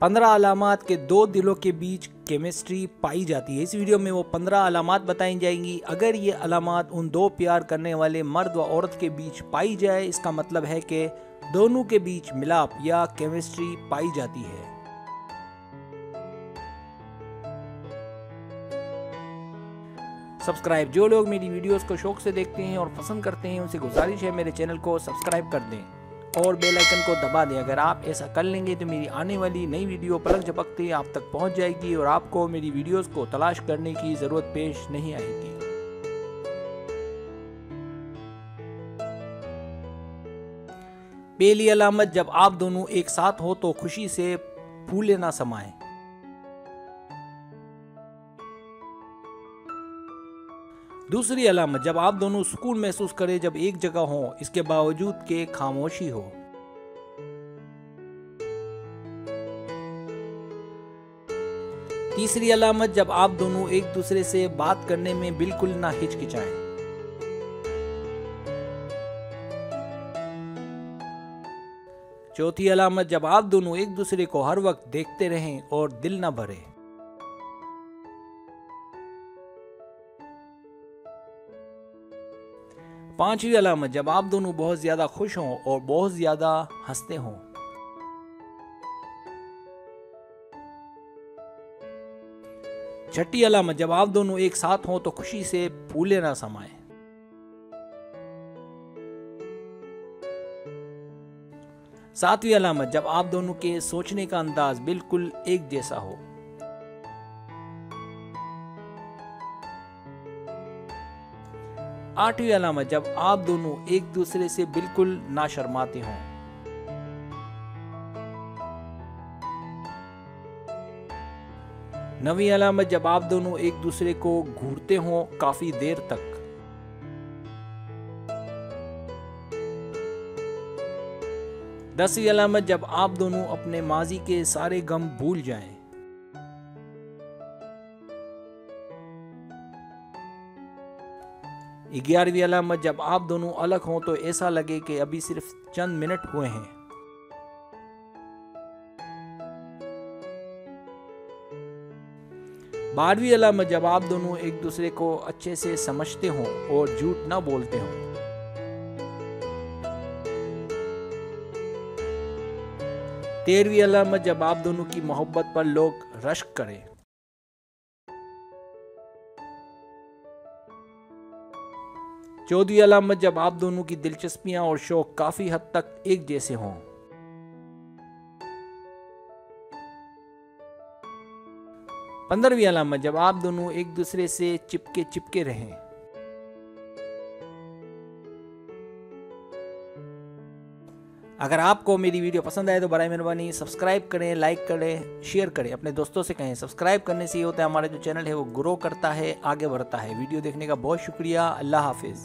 15 अलामात के दो दिलों के बीच केमिस्ट्री पाई जाती है। इस वीडियो में वो 15 अलामात बताई जाएंगी। अगर ये अलामात उन दो प्यार करने वाले मर्द व औरत के बीच पाई जाए, इसका मतलब है कि दोनों के बीच मिलाप या केमिस्ट्री पाई जाती है। सब्सक्राइब, जो लोग मेरी वीडियोस को शौक से देखते हैं और पसंद करते हैं, उनसे गुजारिश है मेरे चैनल को सब्सक्राइब कर दें और बेल आइकन को दबा दें। अगर आप ऐसा कर लेंगे तो मेरी आने वाली नई वीडियो पलक झपकते आप तक पहुंच जाएगी और आपको मेरी वीडियोस को तलाश करने की जरूरत पेश नहीं आएगी। पहली अलामत, जब आप दोनों एक साथ हो तो खुशी से फूले ना समाएं। दूसरी अलामत, जब आप दोनों सुकून महसूस करें जब एक जगह हो, इसके बावजूद के खामोशी हो। तीसरी अलामत, जब आप दोनों एक दूसरे से बात करने में बिल्कुल ना हिचकिचाएं। चौथी अलामत, जब आप दोनों एक दूसरे को हर वक्त देखते रहें और दिल ना भरे। पांचवी अलामत, जब आप दोनों बहुत ज्यादा खुश हों और बहुत ज्यादा हंसते हों। छठी अलामत, जब आप दोनों एक साथ हों तो खुशी से फूले ना समाएं। सातवीं अलामत, जब आप दोनों के सोचने का अंदाज बिल्कुल एक जैसा हो। आठवीं अलामत, जब आप दोनों एक दूसरे से बिल्कुल ना शर्माते हों। नवीं अलामत, जब आप दोनों एक दूसरे को घूरते हों काफी देर तक। 10वीं अलामत, जब आप दोनों अपने माजी के सारे गम भूल जाएं। 11वीं अलामत, जब आप दोनों अलग हों तो ऐसा लगे कि अभी सिर्फ चंद मिनट हुए हैं। 12वीं अलामत, जब आप दोनों एक दूसरे को अच्छे से समझते हों और झूठ ना बोलते हों। 13वीं अलामत, जब आप दोनों की मोहब्बत पर लोग रश्क करें। 14वीं अलामत, जब आप दोनों की दिलचस्पियां और शौक काफी हद तक एक जैसे हों। 15वीं अलामत, जब आप दोनों एक दूसरे से चिपके रहें। 'अगर आपको मेरी वीडियो पसंद आए तो बराए मेहरबानी सब्सक्राइब करें, लाइक करें, शेयर करें, अपने दोस्तों से कहें। सब्सक्राइब करने से ये होता है हमारा जो चैनल है वो ग्रो करता है, आगे बढ़ता है। वीडियो देखने का बहुत शुक्रिया। अल्लाह हाफिज।